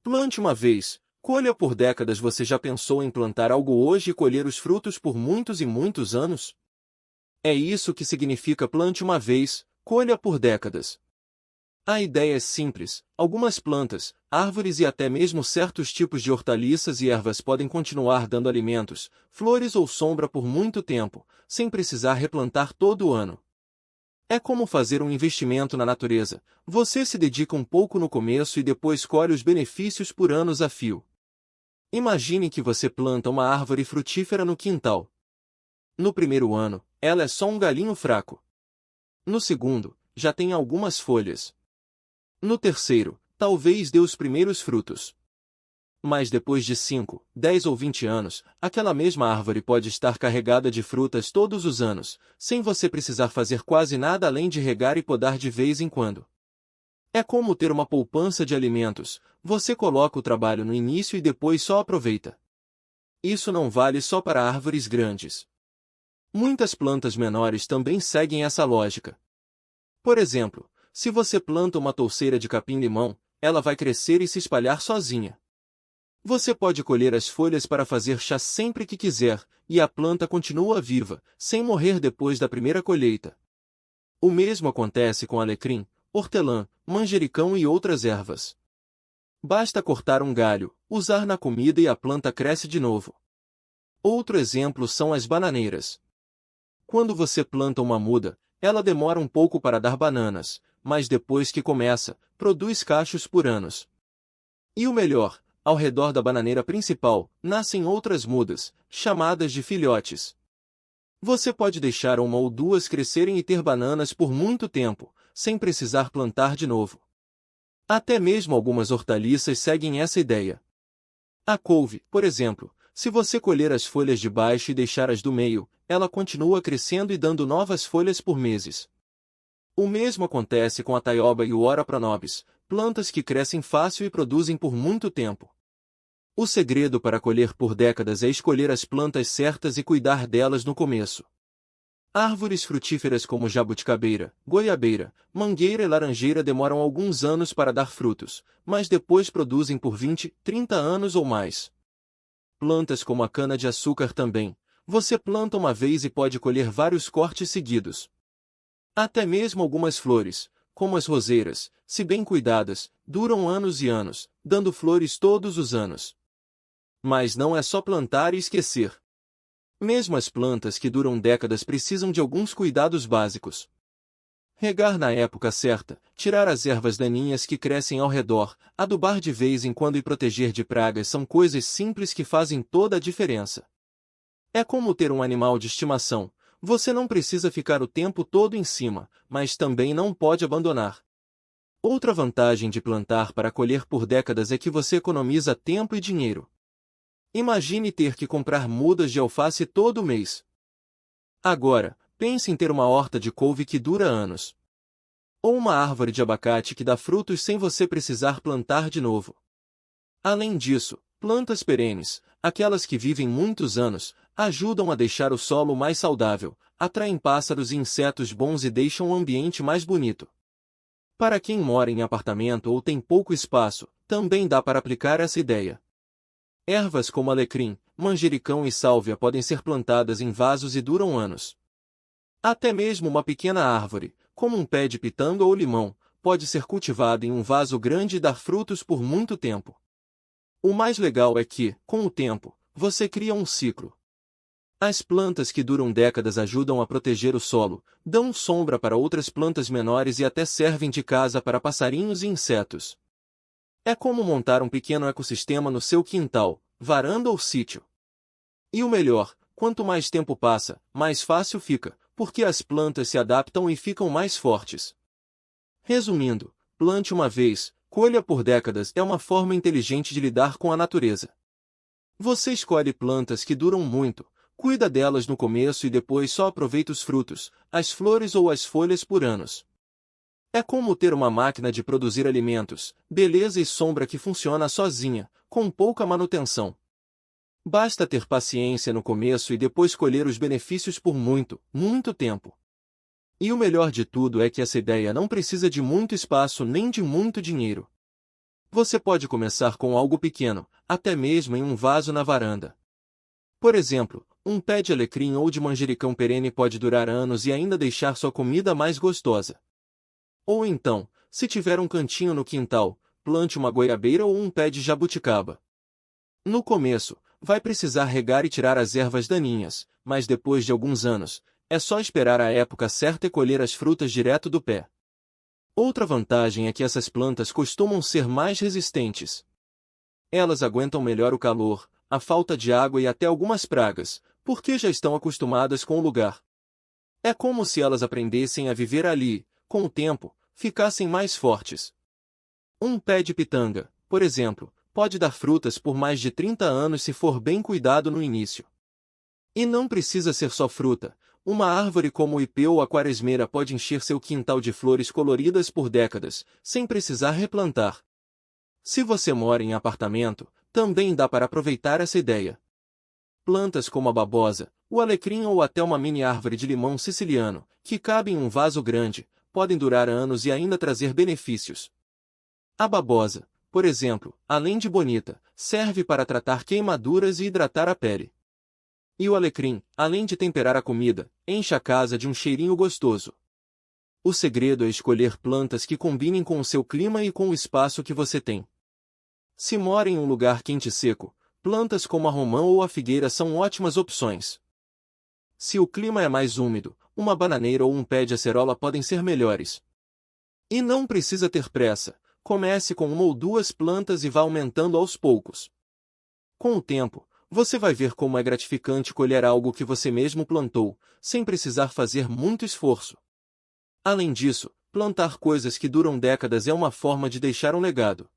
Plante uma vez, colha por décadas. Você já pensou em plantar algo hoje e colher os frutos por muitos e muitos anos? É isso que significa plante uma vez, colha por décadas. A ideia é simples: algumas plantas, árvores e até mesmo certos tipos de hortaliças e ervas podem continuar dando alimentos, flores ou sombra por muito tempo, sem precisar replantar todo ano. É como fazer um investimento na natureza: você se dedica um pouco no começo e depois colhe os benefícios por anos a fio. Imagine que você planta uma árvore frutífera no quintal. No primeiro ano, ela é só um galinho fraco. No segundo, já tem algumas folhas. No terceiro, talvez dê os primeiros frutos. Mas depois de 5, 10 ou 20 anos, aquela mesma árvore pode estar carregada de frutas todos os anos, sem você precisar fazer quase nada além de regar e podar de vez em quando. É como ter uma poupança de alimentos: você coloca o trabalho no início e depois só aproveita. Isso não vale só para árvores grandes. Muitas plantas menores também seguem essa lógica. Por exemplo, se você planta uma touceira de capim-limão, ela vai crescer e se espalhar sozinha. Você pode colher as folhas para fazer chá sempre que quiser, e a planta continua viva, sem morrer depois da primeira colheita. O mesmo acontece com alecrim, hortelã, manjericão e outras ervas. Basta cortar um galho, usar na comida e a planta cresce de novo. Outro exemplo são as bananeiras. Quando você planta uma muda, ela demora um pouco para dar bananas, mas depois que começa, produz cachos por anos. E o melhor: ao redor da bananeira principal, nascem outras mudas, chamadas de filhotes. Você pode deixar uma ou duas crescerem e ter bananas por muito tempo, sem precisar plantar de novo. Até mesmo algumas hortaliças seguem essa ideia. A couve, por exemplo, se você colher as folhas de baixo e deixar as do meio, ela continua crescendo e dando novas folhas por meses. O mesmo acontece com a taioba e o ora pronobis, plantas que crescem fácil e produzem por muito tempo. O segredo para colher por décadas é escolher as plantas certas e cuidar delas no começo. Árvores frutíferas como jabuticabeira, goiabeira, mangueira e laranjeira demoram alguns anos para dar frutos, mas depois produzem por 20, 30 anos ou mais. Plantas como a cana-de-açúcar também. Você planta uma vez e pode colher vários cortes seguidos. Até mesmo algumas flores, como as roseiras, se bem cuidadas, duram anos e anos, dando flores todos os anos. Mas não é só plantar e esquecer. Mesmo as plantas que duram décadas precisam de alguns cuidados básicos. Regar na época certa, tirar as ervas daninhas que crescem ao redor, adubar de vez em quando e proteger de pragas são coisas simples que fazem toda a diferença. É como ter um animal de estimação: você não precisa ficar o tempo todo em cima, mas também não pode abandonar. Outra vantagem de plantar para colher por décadas é que você economiza tempo e dinheiro. Imagine ter que comprar mudas de alface todo mês. Agora, pense em ter uma horta de couve que dura anos. Ou uma árvore de abacate que dá frutos sem você precisar plantar de novo. Além disso, plantas perenes, aquelas que vivem muitos anos, ajudam a deixar o solo mais saudável, atraem pássaros e insetos bons e deixam o ambiente mais bonito. Para quem mora em apartamento ou tem pouco espaço, também dá para aplicar essa ideia. Ervas como alecrim, manjericão e sálvia podem ser plantadas em vasos e duram anos. Até mesmo uma pequena árvore, como um pé de pitanga ou limão, pode ser cultivada em um vaso grande e dar frutos por muito tempo. O mais legal é que, com o tempo, você cria um ciclo. As plantas que duram décadas ajudam a proteger o solo, dão sombra para outras plantas menores e até servem de casa para passarinhos e insetos. É como montar um pequeno ecossistema no seu quintal, varanda ou sítio. E o melhor: quanto mais tempo passa, mais fácil fica, porque as plantas se adaptam e ficam mais fortes. Resumindo, plante uma vez, colha por décadas é uma forma inteligente de lidar com a natureza. Você escolhe plantas que duram muito, cuida delas no começo e depois só aproveita os frutos, as flores ou as folhas por anos. É como ter uma máquina de produzir alimentos, beleza e sombra que funciona sozinha, com pouca manutenção. Basta ter paciência no começo e depois colher os benefícios por muito, muito tempo. E o melhor de tudo é que essa ideia não precisa de muito espaço nem de muito dinheiro. Você pode começar com algo pequeno, até mesmo em um vaso na varanda. Por exemplo, um pé de alecrim ou de manjericão perene pode durar anos e ainda deixar sua comida mais gostosa. Ou então, se tiver um cantinho no quintal, plante uma goiabeira ou um pé de jabuticaba. No começo, vai precisar regar e tirar as ervas daninhas, mas depois de alguns anos, é só esperar a época certa e colher as frutas direto do pé. Outra vantagem é que essas plantas costumam ser mais resistentes. Elas aguentam melhor o calor, a falta de água e até algumas pragas, porque já estão acostumadas com o lugar. É como se elas aprendessem a viver ali, com o tempo, ficassem mais fortes. Um pé de pitanga, por exemplo, pode dar frutas por mais de 30 anos se for bem cuidado no início. E não precisa ser só fruta. Uma árvore como o ipê ou a quaresmeira pode encher seu quintal de flores coloridas por décadas, sem precisar replantar. Se você mora em apartamento, também dá para aproveitar essa ideia. Plantas como a babosa, o alecrim ou até uma mini árvore de limão siciliano, que cabe em um vaso grande, podem durar anos e ainda trazer benefícios. A babosa, por exemplo, além de bonita, serve para tratar queimaduras e hidratar a pele. E o alecrim, além de temperar a comida, enche a casa de um cheirinho gostoso. O segredo é escolher plantas que combinem com o seu clima e com o espaço que você tem. Se mora em um lugar quente e seco, plantas como a romã ou a figueira são ótimas opções. Se o clima é mais úmido, uma bananeira ou um pé de acerola podem ser melhores. E não precisa ter pressa, comece com uma ou duas plantas e vá aumentando aos poucos. Com o tempo, você vai ver como é gratificante colher algo que você mesmo plantou, sem precisar fazer muito esforço. Além disso, plantar coisas que duram décadas é uma forma de deixar um legado.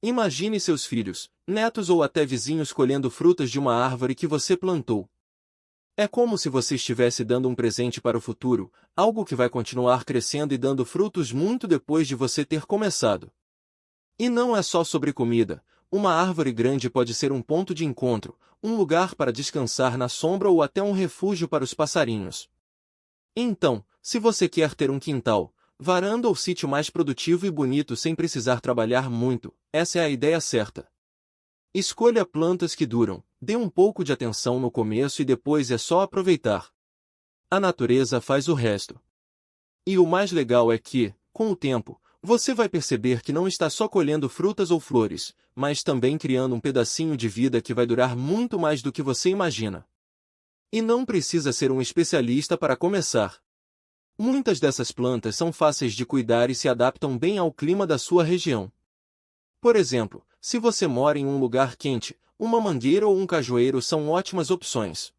Imagine seus filhos, netos ou até vizinhos colhendo frutas de uma árvore que você plantou. É como se você estivesse dando um presente para o futuro, algo que vai continuar crescendo e dando frutos muito depois de você ter começado. E não é só sobre comida. Uma árvore grande pode ser um ponto de encontro, um lugar para descansar na sombra ou até um refúgio para os passarinhos. Então, se você quer ter um quintal, varanda ou sítio mais produtivo e bonito sem precisar trabalhar muito, essa é a ideia certa. Escolha plantas que duram, dê um pouco de atenção no começo e depois é só aproveitar. A natureza faz o resto. E o mais legal é que, com o tempo, você vai perceber que não está só colhendo frutas ou flores, mas também criando um pedacinho de vida que vai durar muito mais do que você imagina. E não precisa ser um especialista para começar. Muitas dessas plantas são fáceis de cuidar e se adaptam bem ao clima da sua região. Por exemplo, se você mora em um lugar quente, uma mangueira ou um cajueiro são ótimas opções.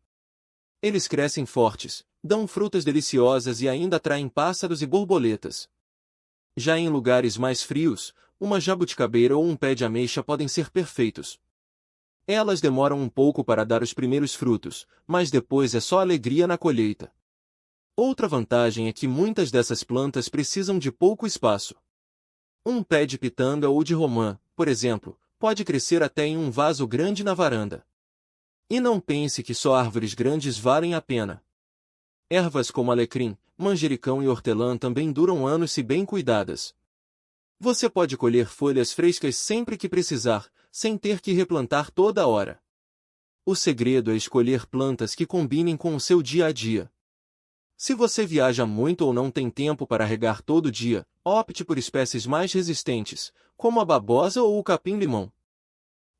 Eles crescem fortes, dão frutas deliciosas e ainda atraem pássaros e borboletas. Já em lugares mais frios, uma jabuticabeira ou um pé de ameixa podem ser perfeitos. Elas demoram um pouco para dar os primeiros frutos, mas depois é só alegria na colheita. Outra vantagem é que muitas dessas plantas precisam de pouco espaço. Um pé de pitanga ou de romã, por exemplo, pode crescer até em um vaso grande na varanda. E não pense que só árvores grandes valem a pena. Ervas como alecrim, manjericão e hortelã também duram anos se bem cuidadas. Você pode colher folhas frescas sempre que precisar, sem ter que replantar toda hora. O segredo é escolher plantas que combinem com o seu dia a dia. Se você viaja muito ou não tem tempo para regar todo dia, opte por espécies mais resistentes, como a babosa ou o capim-limão.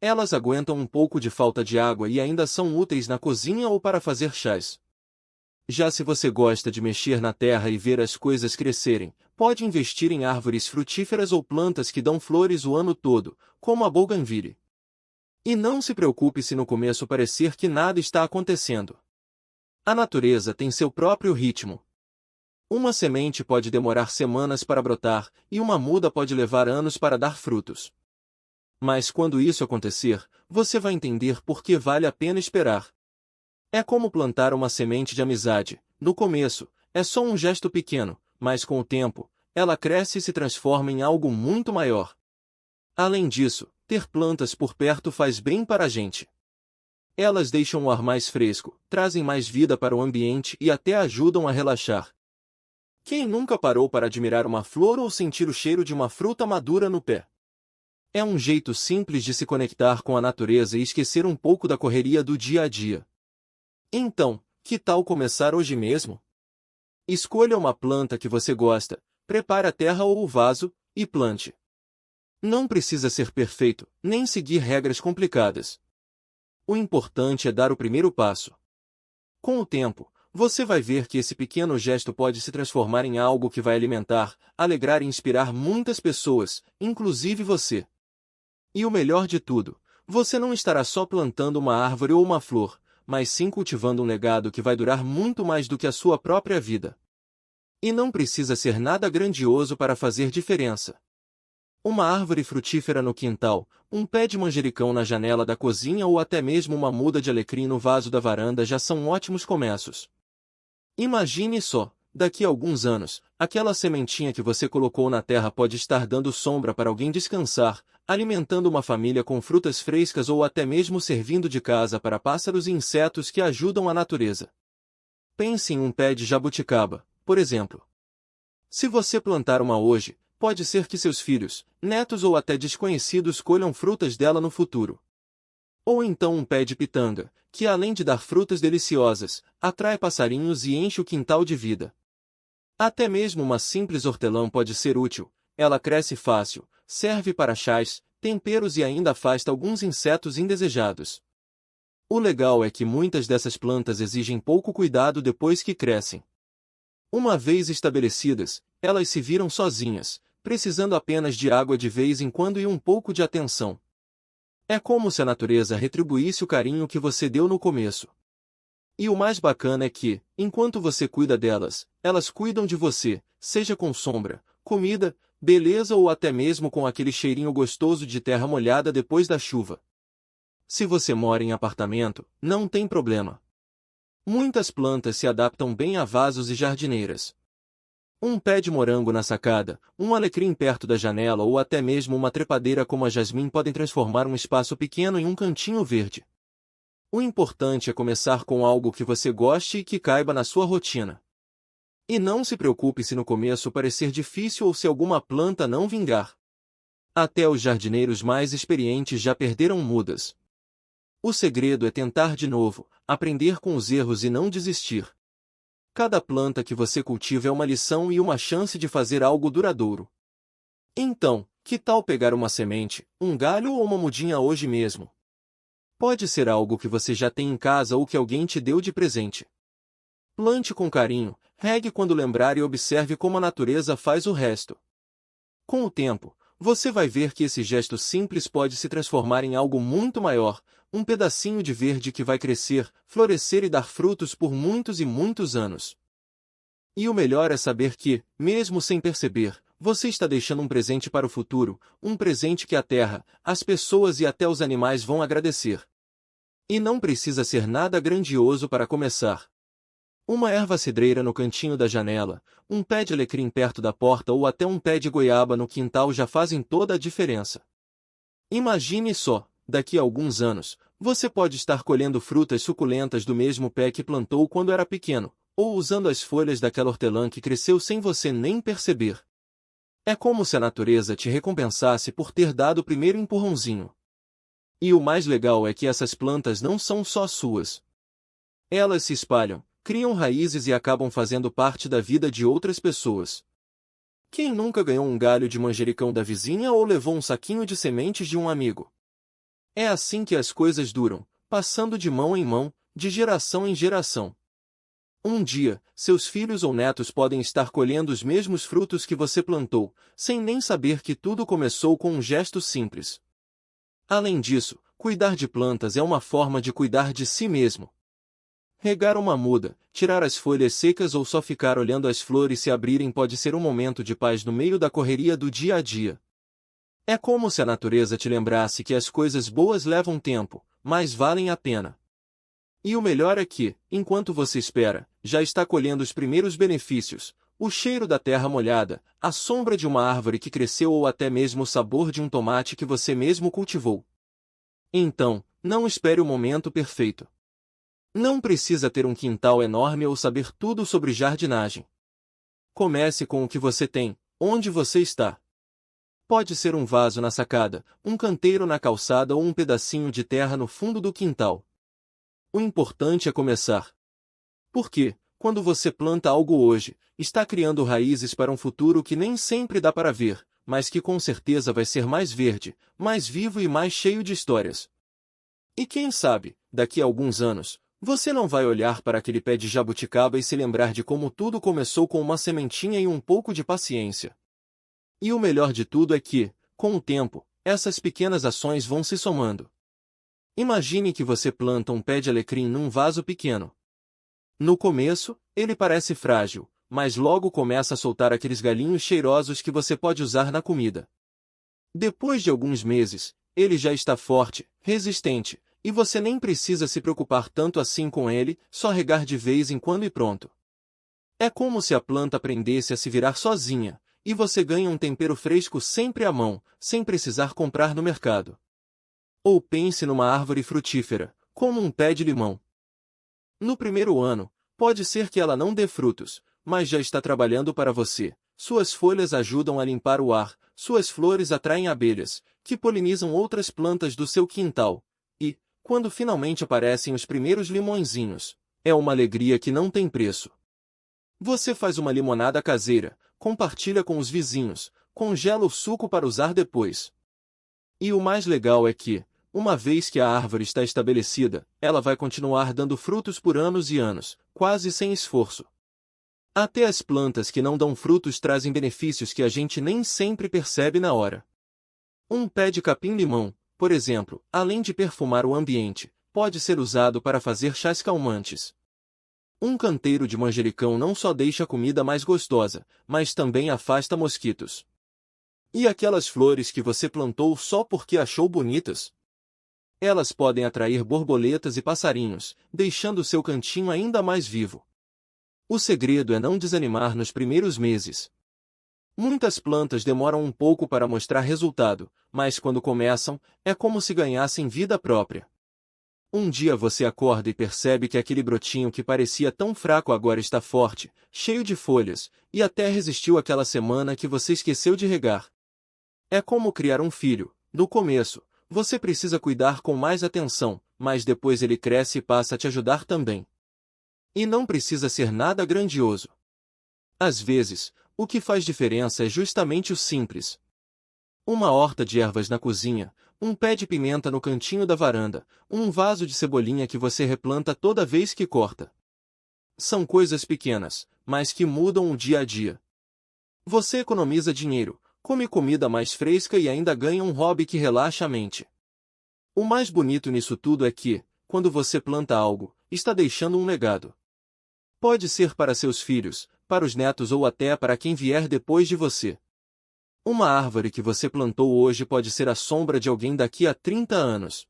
Elas aguentam um pouco de falta de água e ainda são úteis na cozinha ou para fazer chás. Já se você gosta de mexer na terra e ver as coisas crescerem, pode investir em árvores frutíferas ou plantas que dão flores o ano todo, como a bougainville. E não se preocupe se no começo parecer que nada está acontecendo. A natureza tem seu próprio ritmo. Uma semente pode demorar semanas para brotar, e uma muda pode levar anos para dar frutos. Mas quando isso acontecer, você vai entender por que vale a pena esperar. É como plantar uma semente de amizade. No começo, é só um gesto pequeno, mas com o tempo, ela cresce e se transforma em algo muito maior. Além disso, ter plantas por perto faz bem para a gente. Elas deixam o ar mais fresco, trazem mais vida para o ambiente e até ajudam a relaxar. Quem nunca parou para admirar uma flor ou sentir o cheiro de uma fruta madura no pé? É um jeito simples de se conectar com a natureza e esquecer um pouco da correria do dia a dia. Então, que tal começar hoje mesmo? Escolha uma planta que você gosta, prepare a terra ou o vaso, e plante. Não precisa ser perfeito, nem seguir regras complicadas. O importante é dar o primeiro passo. Com o tempo, você vai ver que esse pequeno gesto pode se transformar em algo que vai alimentar, alegrar e inspirar muitas pessoas, inclusive você. E o melhor de tudo, você não estará só plantando uma árvore ou uma flor, mas sim cultivando um legado que vai durar muito mais do que a sua própria vida. E não precisa ser nada grandioso para fazer diferença. Uma árvore frutífera no quintal, um pé de manjericão na janela da cozinha ou até mesmo uma muda de alecrim no vaso da varanda já são ótimos começos. Imagine só, daqui a alguns anos, aquela sementinha que você colocou na terra pode estar dando sombra para alguém descansar, alimentando uma família com frutas frescas ou até mesmo servindo de casa para pássaros e insetos que ajudam a natureza. Pense em um pé de jabuticaba, por exemplo. Se você plantar uma hoje, pode ser que seus filhos, netos ou até desconhecidos colham frutas dela no futuro. Ou então um pé de pitanga, que além de dar frutas deliciosas, atrai passarinhos e enche o quintal de vida. Até mesmo uma simples hortelã pode ser útil, ela cresce fácil, serve para chás, temperos e ainda afasta alguns insetos indesejados. O legal é que muitas dessas plantas exigem pouco cuidado depois que crescem. Uma vez estabelecidas, elas se viram sozinhas, precisando apenas de água de vez em quando e um pouco de atenção. É como se a natureza retribuísse o carinho que você deu no começo. E o mais bacana é que, enquanto você cuida delas, elas cuidam de você, seja com sombra, comida, beleza ou até mesmo com aquele cheirinho gostoso de terra molhada depois da chuva. Se você mora em apartamento, não tem problema. Muitas plantas se adaptam bem a vasos e jardineiras. Um pé de morango na sacada, um alecrim perto da janela ou até mesmo uma trepadeira como a jasmim podem transformar um espaço pequeno em um cantinho verde. O importante é começar com algo que você goste e que caiba na sua rotina. E não se preocupe se no começo parecer difícil ou se alguma planta não vingar. Até os jardineiros mais experientes já perderam mudas. O segredo é tentar de novo, aprender com os erros e não desistir. Cada planta que você cultiva é uma lição e uma chance de fazer algo duradouro. Então, que tal pegar uma semente, um galho ou uma mudinha hoje mesmo? Pode ser algo que você já tem em casa ou que alguém te deu de presente. Plante com carinho, regue quando lembrar e observe como a natureza faz o resto. Com o tempo, você vai ver que esse gesto simples pode se transformar em algo muito maior, um pedacinho de verde que vai crescer, florescer e dar frutos por muitos e muitos anos. E o melhor é saber que, mesmo sem perceber, você está deixando um presente para o futuro, um presente que a terra, as pessoas e até os animais vão agradecer. E não precisa ser nada grandioso para começar. Uma erva cidreira no cantinho da janela, um pé de alecrim perto da porta ou até um pé de goiaba no quintal já fazem toda a diferença. Imagine só, daqui a alguns anos, você pode estar colhendo frutas suculentas do mesmo pé que plantou quando era pequeno, ou usando as folhas daquela hortelã que cresceu sem você nem perceber. É como se a natureza te recompensasse por ter dado o primeiro empurrãozinho. E o mais legal é que essas plantas não são só suas. Elas se espalham, criam raízes e acabam fazendo parte da vida de outras pessoas. Quem nunca ganhou um galho de manjericão da vizinha ou levou um saquinho de sementes de um amigo? É assim que as coisas duram, passando de mão em mão, de geração em geração. Um dia, seus filhos ou netos podem estar colhendo os mesmos frutos que você plantou, sem nem saber que tudo começou com um gesto simples. Além disso, cuidar de plantas é uma forma de cuidar de si mesmo. Regar uma muda, tirar as folhas secas ou só ficar olhando as flores se abrirem pode ser um momento de paz no meio da correria do dia a dia. É como se a natureza te lembrasse que as coisas boas levam tempo, mas valem a pena. E o melhor é que, enquanto você espera, já está colhendo os primeiros benefícios, o cheiro da terra molhada, a sombra de uma árvore que cresceu ou até mesmo o sabor de um tomate que você mesmo cultivou. Então, não espere o momento perfeito. Não precisa ter um quintal enorme ou saber tudo sobre jardinagem. Comece com o que você tem, onde você está. Pode ser um vaso na sacada, um canteiro na calçada ou um pedacinho de terra no fundo do quintal. O importante é começar. Porque, quando você planta algo hoje, está criando raízes para um futuro que nem sempre dá para ver, mas que com certeza vai ser mais verde, mais vivo e mais cheio de histórias. E quem sabe, daqui a alguns anos, você não vai olhar para aquele pé de jabuticaba e se lembrar de como tudo começou com uma sementinha e um pouco de paciência. E o melhor de tudo é que, com o tempo, essas pequenas ações vão se somando. Imagine que você planta um pé de alecrim num vaso pequeno. No começo, ele parece frágil, mas logo começa a soltar aqueles galinhos cheirosos que você pode usar na comida. Depois de alguns meses, ele já está forte, resistente, e você nem precisa se preocupar tanto assim com ele, só regar de vez em quando e pronto. É como se a planta aprendesse a se virar sozinha, e você ganha um tempero fresco sempre à mão, sem precisar comprar no mercado. Ou pense numa árvore frutífera, como um pé de limão. No primeiro ano, pode ser que ela não dê frutos, mas já está trabalhando para você. Suas folhas ajudam a limpar o ar, suas flores atraem abelhas, que polinizam outras plantas do seu quintal. E, quando finalmente aparecem os primeiros limõezinhos, é uma alegria que não tem preço. Você faz uma limonada caseira, compartilha com os vizinhos, congela o suco para usar depois. E o mais legal é que, uma vez que a árvore está estabelecida, ela vai continuar dando frutos por anos e anos, quase sem esforço. Até as plantas que não dão frutos trazem benefícios que a gente nem sempre percebe na hora. Um pé de capim-limão, por exemplo, além de perfumar o ambiente, pode ser usado para fazer chás calmantes. Um canteiro de manjericão não só deixa a comida mais gostosa, mas também afasta mosquitos. E aquelas flores que você plantou só porque achou bonitas? Elas podem atrair borboletas e passarinhos, deixando seu cantinho ainda mais vivo. O segredo é não desanimar nos primeiros meses. Muitas plantas demoram um pouco para mostrar resultado, mas quando começam, é como se ganhassem vida própria. Um dia você acorda e percebe que aquele brotinho que parecia tão fraco agora está forte, cheio de folhas, e até resistiu aquela semana que você esqueceu de regar. É como criar um filho. No começo, você precisa cuidar com mais atenção, mas depois ele cresce e passa a te ajudar também. E não precisa ser nada grandioso. Às vezes, o que faz diferença é justamente o simples. Uma horta de ervas na cozinha, um pé de pimenta no cantinho da varanda, um vaso de cebolinha que você replanta toda vez que corta. São coisas pequenas, mas que mudam o dia a dia. Você economiza dinheiro, come comida mais fresca e ainda ganha um hobby que relaxa a mente. O mais bonito nisso tudo é que, quando você planta algo, está deixando um legado. Pode ser para seus filhos, para os netos ou até para quem vier depois de você. Uma árvore que você plantou hoje pode ser a sombra de alguém daqui a 30 anos.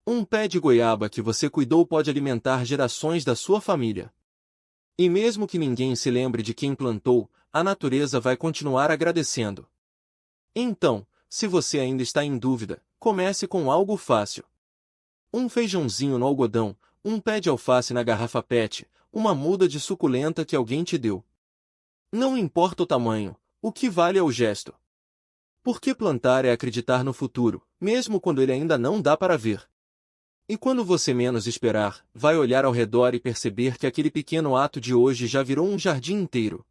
Um pé de goiaba que você cuidou pode alimentar gerações da sua família. E mesmo que ninguém se lembre de quem plantou, a natureza vai continuar agradecendo. Então, se você ainda está em dúvida, comece com algo fácil. Um feijãozinho no algodão, um pé de alface na garrafa PET, uma muda de suculenta que alguém te deu. Não importa o tamanho, o que vale é o gesto. Porque plantar é acreditar no futuro, mesmo quando ele ainda não dá para ver. E quando você menos esperar, vai olhar ao redor e perceber que aquele pequeno ato de hoje já virou um jardim inteiro.